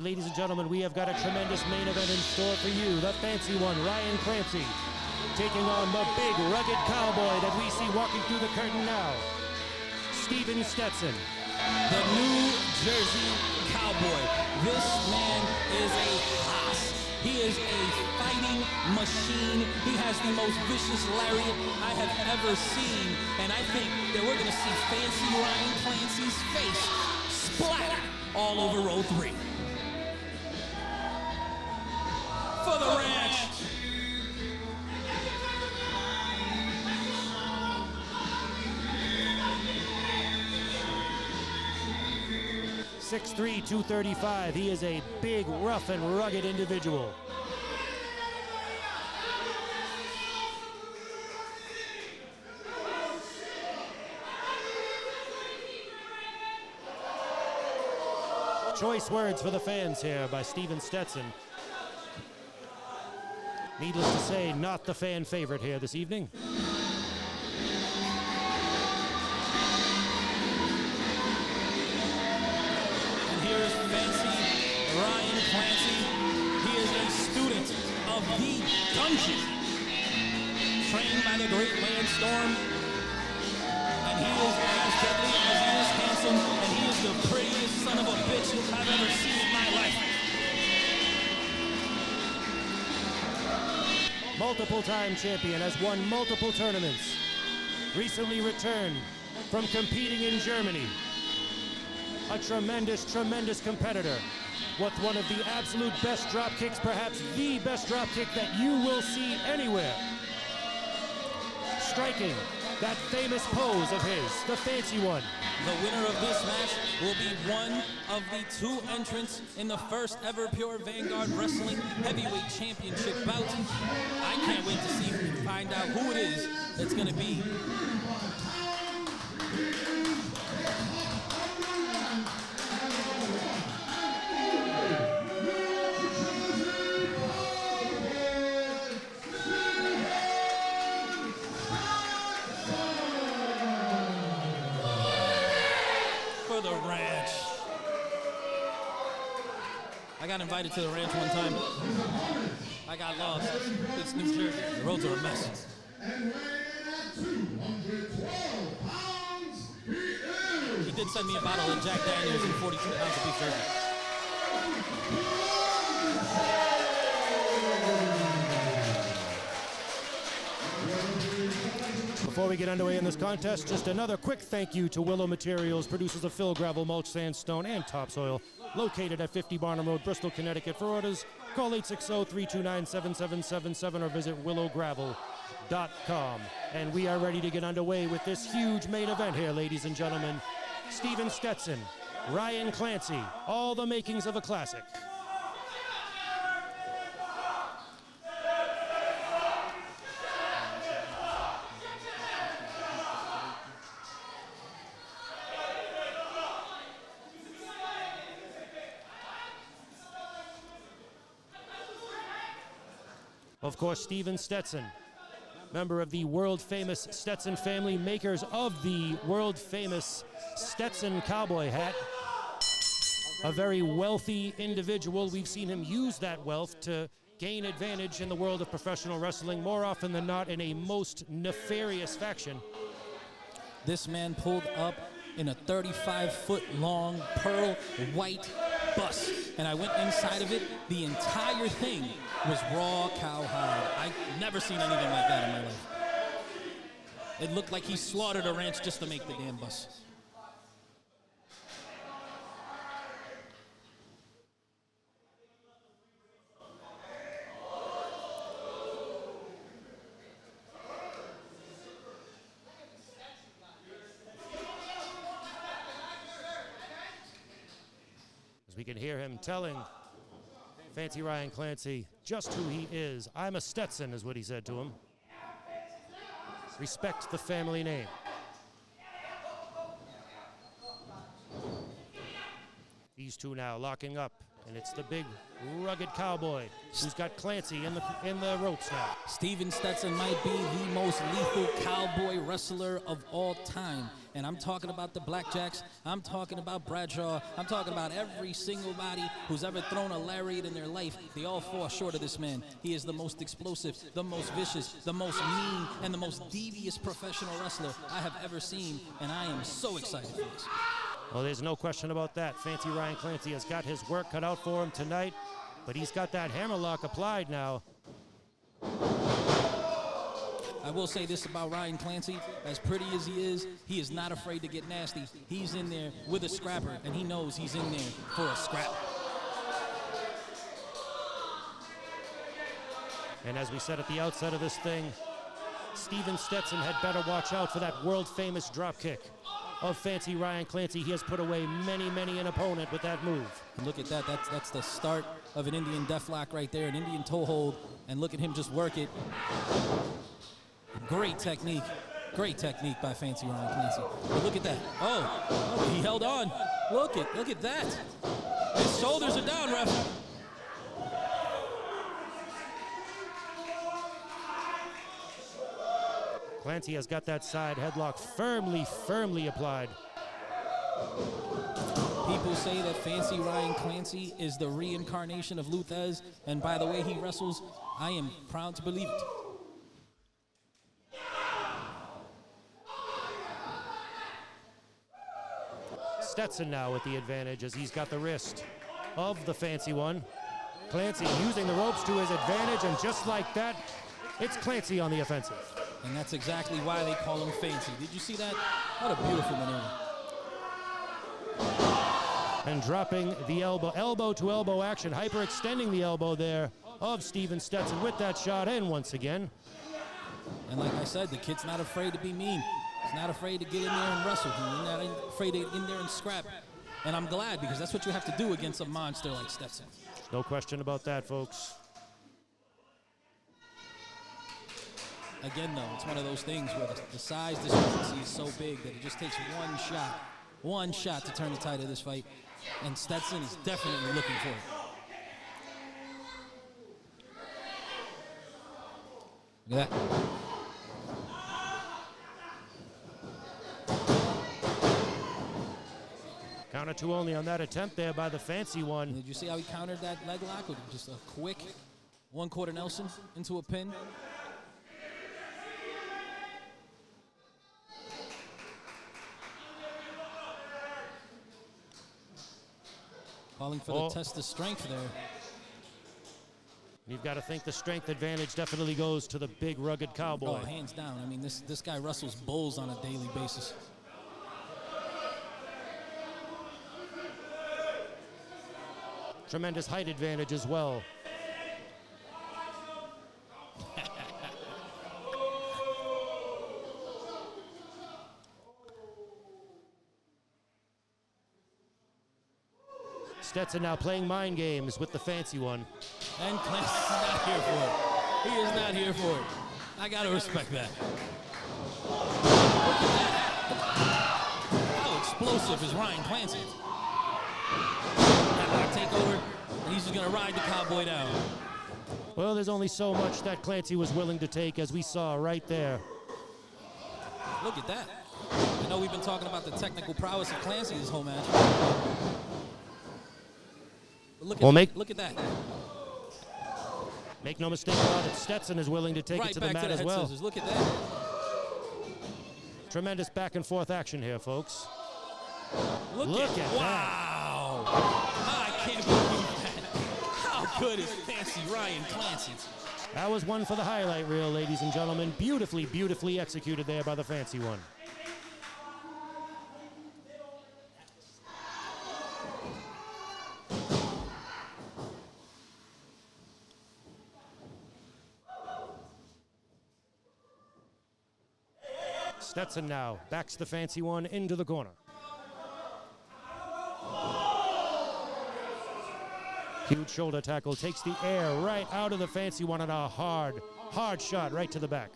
ladies and gentlemen, we have got a tremendous main event in store for you. The fancy one, Ryan Clancy, taking on the big, rugged cowboy that we see walking through the curtain now, Stetson. The New Jersey Cowboy. This man is a hoss. He is a fighting machine. He has the most vicious lariat I have ever seen. And I think that we're going to see fancy Ryan Clancy's face splatter all over row 3. For the ranch. 6'3", 235. He is a big, rough, and rugged individual. Choice words for the fans here by Stetson. Needless to say, not the fan favorite here this evening. Ryan Clancy, he is a student of the dungeon, trained by the great Lance Storm, and he is as deadly as he is handsome, and he is the prettiest son of a bitch I've ever seen in my life. Multiple-time champion, has won multiple tournaments, recently returned from competing in Germany. A tremendous, tremendous competitor with one of the absolute best drop kicks, perhaps the best drop kick that you will see anywhere. Striking that famous pose of his, the fancy one. The winner of this match will be one of the 2 entrants in the first ever Pure Vanguard Wrestling Heavyweight Championship bout. I can't wait to see and find out who it is that's going to be. The ranch. I got invited to the ranch one time. I got lost. It's New Jersey. The roads are a mess. He did send me a bottle of Jack Daniels and 42 pounds of beef jerky. Before we get underway in this contest, just another quick thank you to Willow Materials, producers of fill, gravel, mulch, sandstone, and topsoil, located at 50 Barnum Road, Bristol, Connecticut. For orders, call 860-329-7777 or visit willowgravel.com. And we are ready to get underway with this huge main event here, ladies and gentlemen. Stetson, Ryan Clancy, all the makings of a classic. Of course, Stetson, member of the world-famous Stetson family, makers of the world-famous Stetson cowboy hat. A very wealthy individual. We've seen him use that wealth to gain advantage in the world of professional wrestling, more often than not in a most nefarious faction. This man pulled up in a 35-foot-long pearl white bus, and I went inside of it. The entire thing was raw cowhide. I've never seen anything like that in my life. It looked like he slaughtered a ranch just to make the damn bus. We can hear him telling fancy Ryan Clancy just who he is. I'm a Stetson, is what he said to him. Respect the family name. These two now locking up And it's the big, rugged Cowboy who's got Clancy in the ropes now. Steven Stetson might be the most lethal Cowboy wrestler of all time. And I'm talking about the Blackjacks. I'm talking about Bradshaw. I'm talking about every single body who's ever thrown a lariat in their life. They all fall short of this man. He is the most explosive, the most vicious, the most mean, and the most devious professional wrestler I have ever seen. And I am so excited for this. Well, there's no question about that. Fancy Ryan Clancy has got his work cut out for him tonight, but he's got that hammerlock applied now. I will say this about Ryan Clancy. As pretty as he is not afraid to get nasty. He's in there with a scrapper, and he knows he's in there for a scrap. And as we said at the outset of this thing, Steven Stetson had better watch out for that world-famous drop kick of Fancy Ryan Clancy. He has put away many, many an opponent with that move. And look at that. That's the start of an Indian deathlock right there, an Indian toe hold. And look at him just work it. Great technique by Fancy Ryan Clancy. But look at that. Oh, he held on. Look at that. His shoulders are down, ref. Clancy has got that side headlock firmly applied. People say that Fancy Ryan Clancy is the reincarnation of Luthez, and by the way he wrestles, I am proud to believe it. Stetson now with the advantage as he's got the wrist of the Fancy one. Clancy using the ropes to his advantage, and just like that, it's Clancy on the offensive. And that's exactly why they call him Fancy. Did you see that? What a beautiful maneuver. And dropping the elbow to elbow action, hyperextending the elbow there of Steven Stetson with that shot, and once again. And like I said, the kid's not afraid to be mean. He's not afraid to get in there and wrestle. He's not afraid to get in there and scrap. And I'm glad, because that's what you have to do against a monster like Stetson. No question about that, folks. Again, though, it's one of those things where the size discrepancy is so big that it just takes one shot to turn the tide of this fight. And Stetson is definitely looking for it. Look at that. Counter two only on that attempt there by the Fancy one. Did you see how he countered that leg lock with just a quick one-quarter Nelson into a pin? Calling for the test of strength there. You've got to think the strength advantage definitely goes to the big, rugged Cowboy. Oh, hands down. I mean, this guy wrestles bulls on a daily basis. Tremendous height advantage as well. Stetson now playing mind games with the Fancy one. And Clancy's not here for it. He is not here for it. I gotta respect that. How explosive is Ryan Clancy? That takeover, and he's just gonna ride the Cowboy down. Well, there's only so much that Clancy was willing to take, as we saw right there. Look at that. I know we've been talking about the technical prowess of Clancy this whole match. Look at that. Make no mistake about it, Stetson is willing to take it to the mat as well. Scissors. Look at that. Tremendous back and forth action here, folks. Look at that. Wow. I can't believe that. How good is Fancy Ryan Clancy? That was one for the highlight reel, ladies and gentlemen. Beautifully, beautifully executed there by the Fancy one. Stetson now backs the Fancy one into the corner. Huge shoulder tackle, takes the air right out of the Fancy one, and a hard shot right to the back.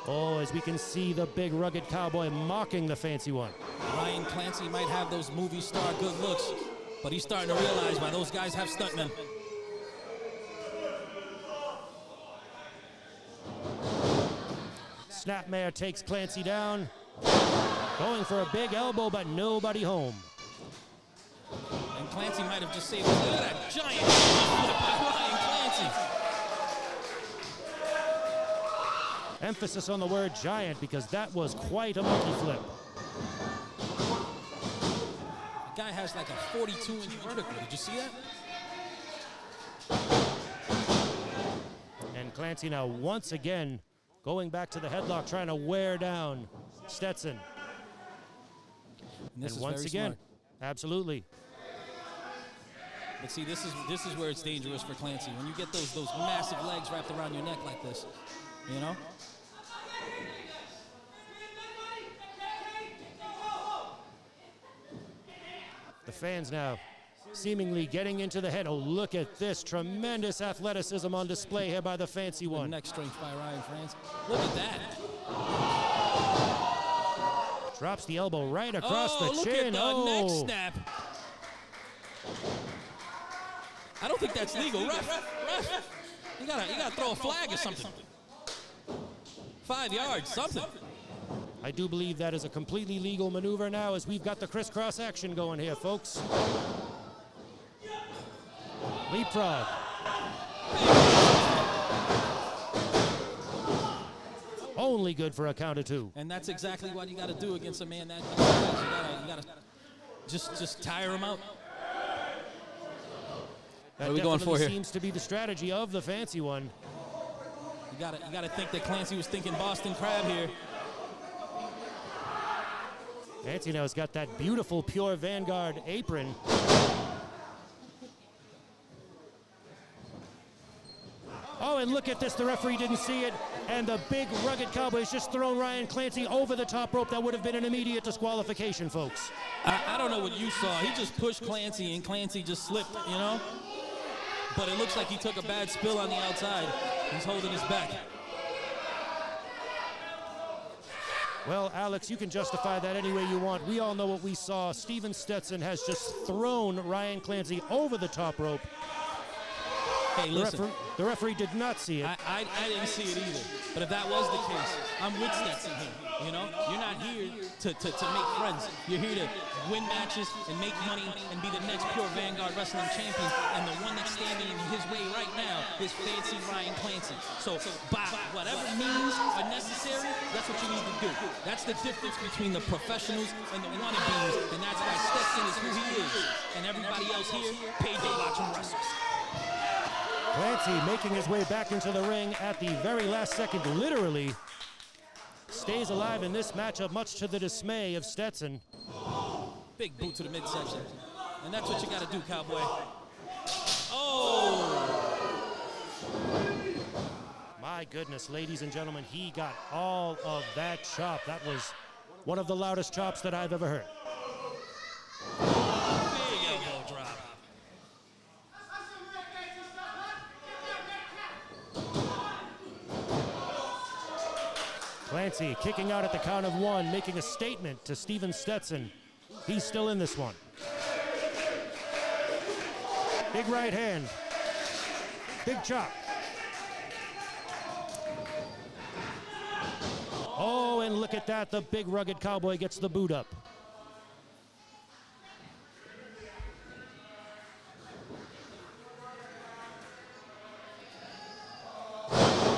Oh, as we can see the big rugged Cowboy mocking the Fancy one. Ryan Clancy might have those movie star good looks, But he's starting to realize why those guys have stuntmen. Snapmare takes Clancy down. Going for a big elbow, but nobody home. And Clancy might have just saved it. Look at that giant flip by Ryan Clancy. Emphasis on the word giant because that was quite a monkey flip. The guy has like a 42-inch vertical. Did you see that? And Clancy now once again going back to the headlock, trying to wear down Stetson. And once again, smart. Absolutely. But see, this is where it's dangerous for Clancy. When you get those massive legs wrapped around your neck like this, you know? The fans now seemingly getting into the head. Oh, look at this tremendous athleticism on display here by the fancy one. The neck strength by Ryan Clancy. Look at that. Drops the elbow right across the look chin. At the neck snap. I don't think that's legal. Ref. You gotta throw a flag or something. 5 yards, something. I do believe that is a completely legal maneuver now as we've got the crisscross action going here, folks. Leapfrog. Only good for a count of 2. And that's exactly what you got to do against a man that you got to just tire him out. That what are we going for here? Seems to be the strategy of the fancy one. You got to think that Clancy was thinking Boston Crab here. Fancy now has got that beautiful pure Vanguard apron. Oh, and look at this. The referee didn't see it. And the big rugged Cowboy's just thrown Ryan Clancy over the top rope. That would have been an immediate disqualification, folks. I don't know what you saw. He just pushed Clancy, and Clancy just slipped, you know? But it looks like he took a bad spill on the outside. He's holding his back. Well, Alex, you can justify that any way you want. We all know what we saw. Steven Stetson has just thrown Ryan Clancy over the top rope. Hey, listen. The referee did not see it. I didn't see it either. But if that was the case, I'm with Stetson here. You know, you're not here to make friends. You're here to win matches and make money and be the next Pure Vanguard Wrestling champion. And the one that's standing in his way right now is fancy Ryan Clancy. So by whatever means are necessary, that's what you need to do. That's the difference between the professionals and the wannabes. And that's why Stetson is who he is. And everybody else here, payday watching wrestlers. Clancy making his way back into the ring at the very last second, literally stays alive in this matchup, much to the dismay of Stetson. Big boot to the midsection. And that's what you got to do, Cowboy. Oh! My goodness, ladies and gentlemen, he got all of that chop. That was one of the loudest chops that I've ever heard. Big elbow drop. Clancy kicking out at the count of 1, making a statement to Steven Stetson. He's still in this one. Big right hand. Big chop. Oh, and look at that. The big rugged Cowboy gets the boot up.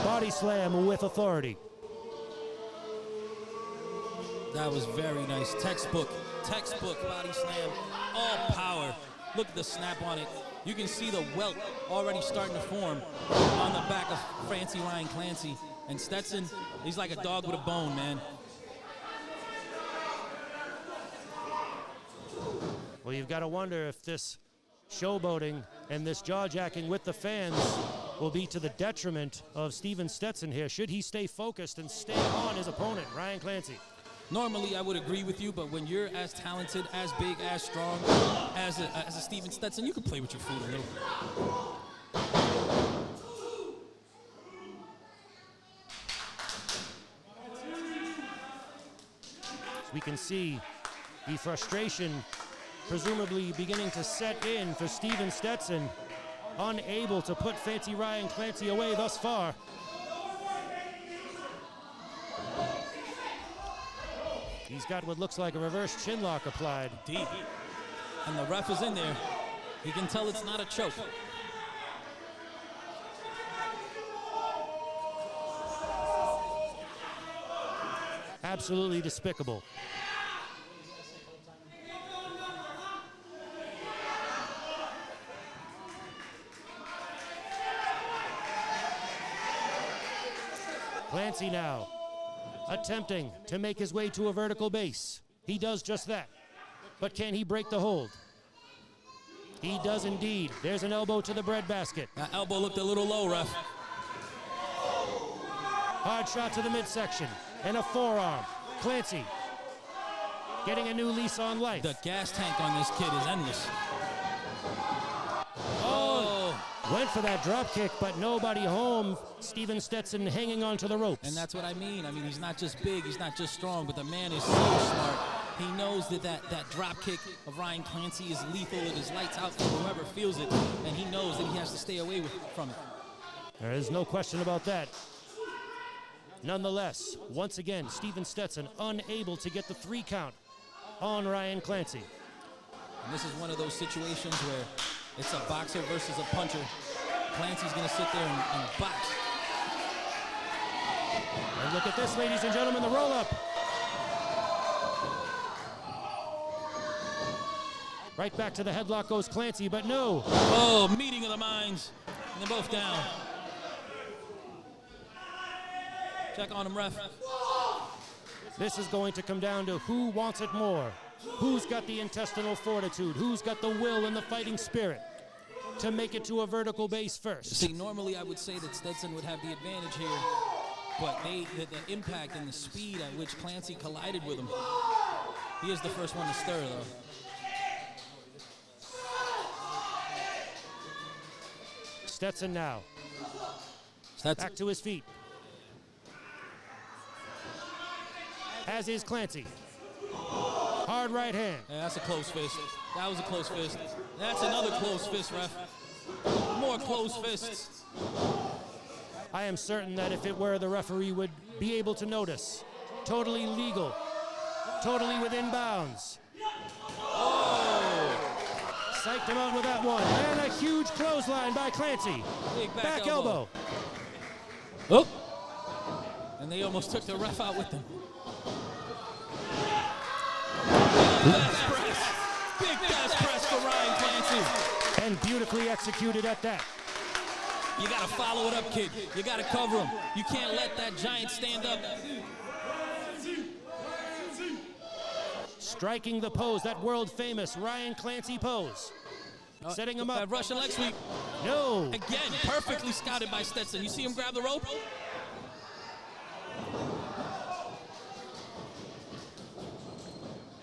Body slam with authority. That was very nice. Textbook body slam. All power. Look at the snap on it. You can see the welt already starting to form on the back of fancy Ryan Clancy. And Stetson, he's like a dog with a bone, man. Well, you've got to wonder if this showboating and this jaw-jacking with the fans will be to the detriment of Steven Stetson here. Should he stay focused and stay on his opponent, Ryan Clancy? Normally, I would agree with you, but when you're as talented, as big, as strong as a Steven Stetson, you can play with your food a little. We can see the frustration presumably beginning to set in for Steven Stetson, unable to put Fancy Ryan Clancy away thus far. He's got what looks like a reverse chin lock applied. Deep. And the ref is in there. He can tell it's not a choke. Absolutely despicable. Clancy now attempting to make his way to a vertical base. He does just that. But can he break the hold? He does indeed. There's an elbow to the breadbasket. That elbow looked a little low, ref. Hard shot to the midsection and a forearm. Clancy getting a new lease on life. The gas tank on this kid is endless. Went for that drop kick, but nobody home. Steven Stetson hanging onto the ropes. And that's what I mean. I mean, he's not just big, he's not just strong, but the man is so smart. He knows that drop kick of Ryan Clancy is lethal. It is lights out for whoever feels it, and he knows that he has to stay away from it. There is no question about that. Nonetheless, once again, Steven Stetson unable to get the 3 count on Ryan Clancy. And this is one of those situations where it's a boxer versus a puncher. Clancy's gonna sit there and box. And look at this, ladies and gentlemen, the roll-up. Right back to the headlock goes Clancy, but no. Oh, meeting of the minds. And they're both down. Check on him, ref. This is going to come down to who wants it more. Who's got the intestinal fortitude? Who's got the will and the fighting spirit to make it to a vertical base first? See, normally I would say that Stetson would have the advantage here, but the impact and the speed at which Clancy collided with him, he is the first one to stir, though. Stetson now. Back to his feet. As is Clancy. Hard right hand. Yeah, that's a close fist. That was a close fist. That's another close fist, ref. More close fists. I am certain that if it were, the referee would be able to notice. Totally legal. Totally within bounds. Oh! Psyched him out with that one. And a huge clothesline by Clancy. Big back elbow. Oh! And they almost took the ref out with them. Gas press. Big gas press for Ryan Clancy. And beautifully executed at that. You gotta follow it up, kid. You gotta cover him. You can't let that giant stand up. Striking the pose, that world famous Ryan Clancy pose. Setting him up. That Russian leg sweep. No. Again, perfectly scouted by Stetson. You see him grab the rope?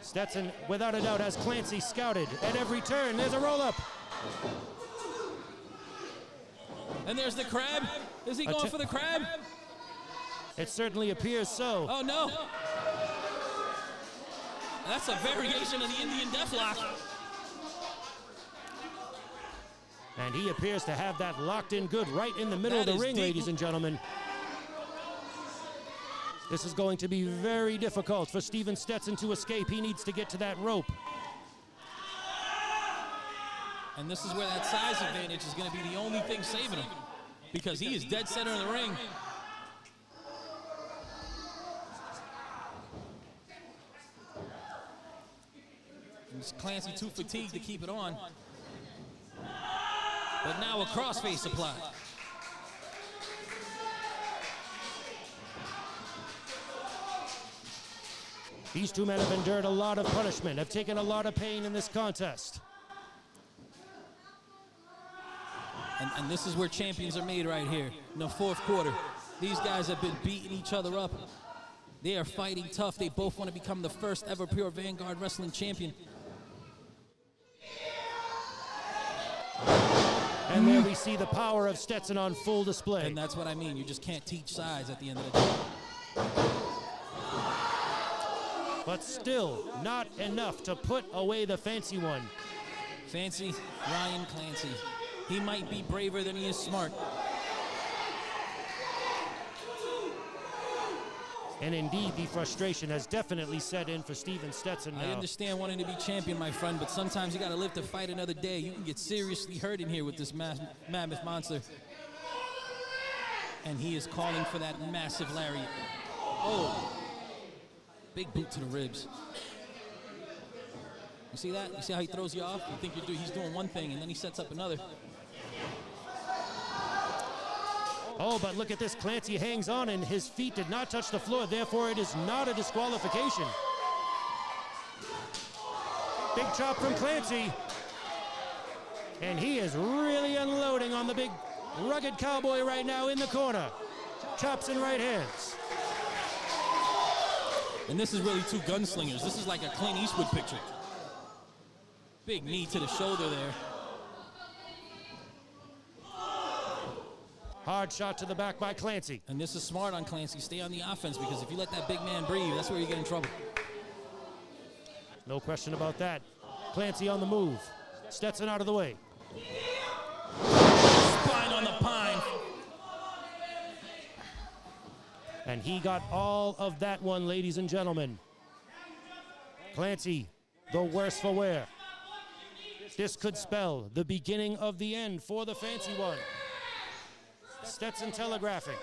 Stetson, without a doubt, has Clancy scouted. At every turn, there's a roll-up. And there's the crab. Is he going for the crab? It certainly appears so. Oh, no. That's a variation of the Indian Deathlock. And he appears to have that locked in good right in the middle of the ring, ladies and gentlemen. This is going to be very difficult for Steven Stetson to escape. He needs to get to that rope. And this is where that size advantage is going to be the only thing saving him, because he is dead center in the ring. And Clancy too fatigued to keep it on. But now a crossface applied. These two men have endured a lot of punishment, have taken a lot of pain in this contest. And this is where champions are made right here, in the fourth quarter. These guys have been beating each other up. They are fighting tough. They both want to become the first ever Pure Vanguard Wrestling champion. And there we see the power of Stetson on full display. And that's what I mean. You just can't teach size at the end of the day. but still not enough to put away the Fancy one. Fancy, Ryan Clancy. He might be braver than he is smart. And indeed, the frustration has definitely set in for Steven Stetson now. I understand wanting to be champion, my friend, but sometimes you got to live to fight another day. You can get seriously hurt in here with this mammoth monster. And he is calling for that massive lariat. Oh, big boot to the ribs. You see that? You see how he throws you off? You think he's doing one thing, and then he sets up another. Oh, but look at this. Clancy hangs on, and his feet did not touch the floor. Therefore, it is not a disqualification. Big chop from Clancy. And he is really unloading on the big, rugged Cowboy right now in the corner. Chops and right hands. And this is really two gunslingers. This is like a Clint Eastwood picture. Big knee to the shoulder there. Hard shot to the back by Clancy. And this is smart on Clancy. Stay on the offense, because if you let that big man breathe, that's where you get in trouble. No question about that. Clancy on the move. Stetson out of the way. Spine on the pine. And he got all of that one, ladies and gentlemen. Clancy, the worse for wear. This could spell the beginning of the end for the Fancy one. Stetson telegraphing.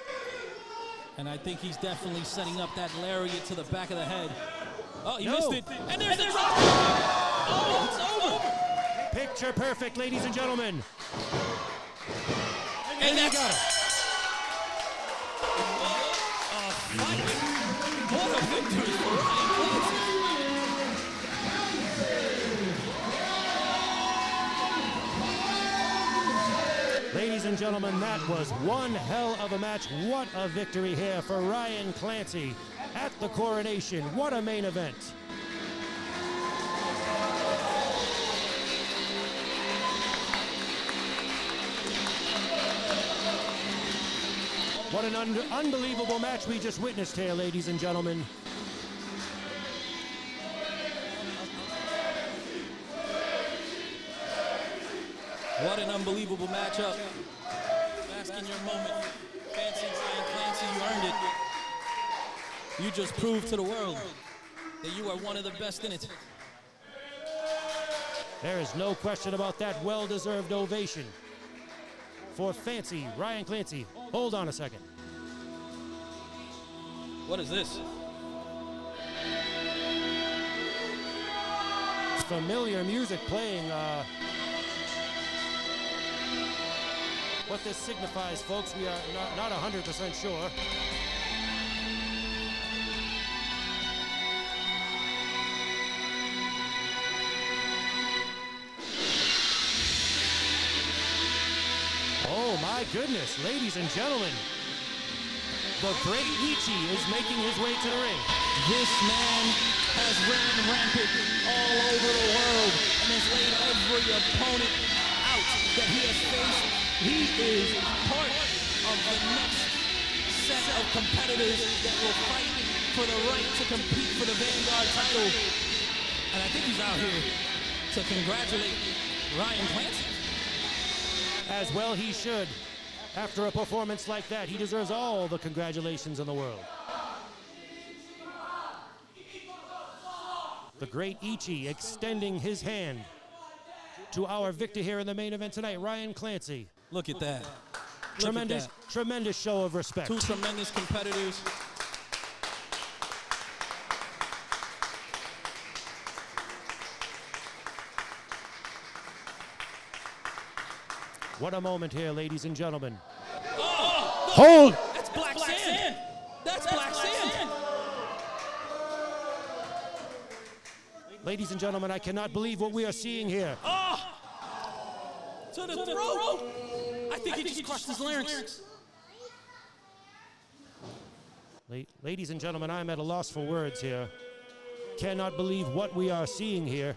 And I think he's definitely setting up that lariat to the back of the head. Oh, he No. missed it. And there's the drop. Oh, it's over. Picture perfect, ladies and gentlemen. And he that's got it. What a victory for Ryan Clancy. Ladies and gentlemen, that was one hell of a match. What a victory here for Ryan Clancy at the Coronation. What a main event. What an unbelievable match we just witnessed here, ladies and gentlemen. What an unbelievable matchup. Bask in your moment. Fancy Ryan Clancy, you earned it. You just proved to the world that you are one of the best in it. There is no question about that well-deserved ovation for Fancy Ryan Clancy. Hold on a second. What is this? Familiar music playing. What this signifies, folks, we are not 100% sure. Oh my goodness, ladies and gentlemen. The great Ichi is making his way to the ring. This man has ran rampant all over the world and has laid every opponent out that he has faced. He is part of the next set of competitors that will fight for the right to compete for the Vanguard title. And I think he's out here to congratulate Ryan Clancy. As well he should. After a performance like that, he deserves all the congratulations in the world. The great Ichi extending his hand to our victor here in the main event tonight, Ryan Clancy. Look at that. Tremendous, tremendous show of respect. Two tremendous competitors. What a moment here, ladies and gentlemen. Oh, Hold! that's black sand. That's black sand. Ladies and gentlemen, I cannot believe what we are seeing here. Oh! To the throat. I think he just crushed his larynx. Ladies and gentlemen, I'm at a loss for words here. Cannot believe what we are seeing here.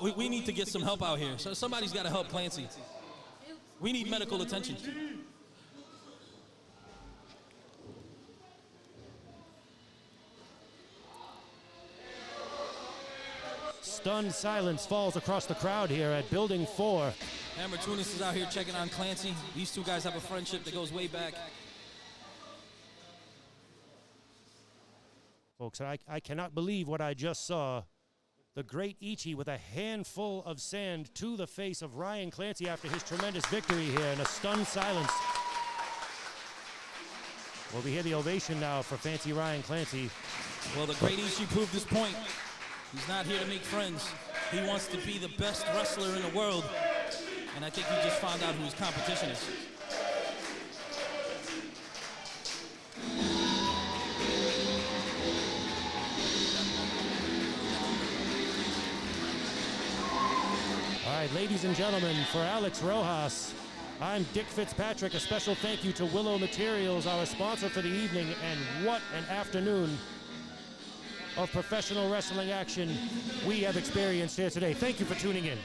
We need to get some help out here. So somebody's got to help Clancy. We need medical attention. stunned silence falls across the crowd here at Building 4. Hammer Tunis is out here checking on Clancy. These two guys have a friendship that goes way back. Folks, I cannot believe what I just saw. The great Ichi with a handful of sand to the face of Ryan Clancy after his tremendous victory here in a stunned silence. Well, we hear the ovation now for Fancy Ryan Clancy. Well, the great Ichi proved his point. He's not here to make friends. He wants to be the best wrestler in the world. And I think he just found out who his competition is. All right, ladies and gentlemen, for Alex Rojas, I'm Dick Fitzpatrick. A special thank you to Willow Materials, our sponsor for the evening, and what an afternoon of professional wrestling action we have experienced here today. Thank you for tuning in.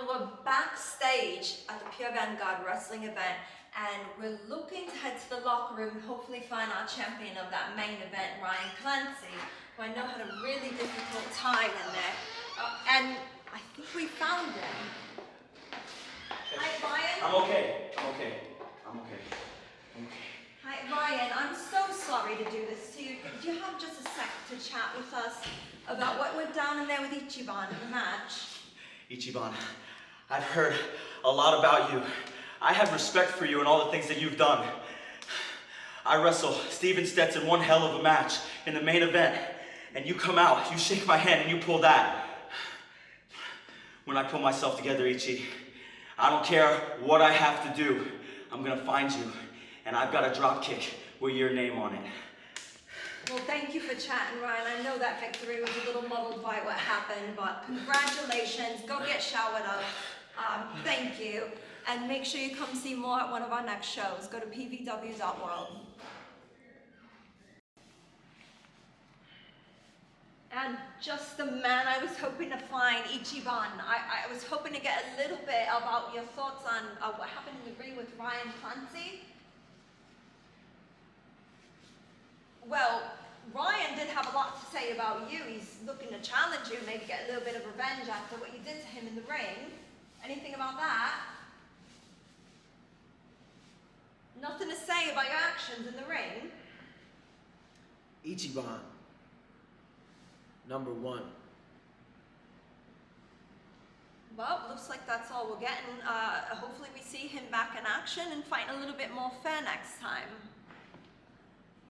We're backstage at the Pure Vanguard Wrestling event, and we're looking to head to the locker room and hopefully find our champion of that main event, Ryan Clancy, who I know had a really difficult time in there. And I think we found him. Hi, Ryan. I'm okay. Hi, Ryan. I'm so sorry to do this to you. Do you have just a sec to chat with us about what went down in there with Ichiban in the match? Ichiban, I've heard a lot about you. I have respect for you and all the things that you've done. I wrestle Steven Stetson one hell of a match in the main event, and you come out, you shake my hand, and you pull that. When I pull myself together, Ichi, I don't care what I have to do. I'm gonna find you, and I've got a drop kick with your name on it. Well, thank you for chatting, Ryan. I know that victory was a little muddled by what happened, but congratulations. Go get showered up. Thank you. And make sure you come see more at one of our next shows. Go to pvw.world. And just the man I was hoping to find, Ichiban. I was hoping to get a little bit about your thoughts on what happened in the ring with Ryan Clancy. Well, Ryan did have a lot to say about you. He's looking to challenge you, maybe get a little bit of revenge after what you did to him in the ring. Anything about that? Nothing to say about your actions in the ring? Ichiban, #1. Well, looks like that's all we're getting. Hopefully we see him back in action and fighting a little bit more fair next time.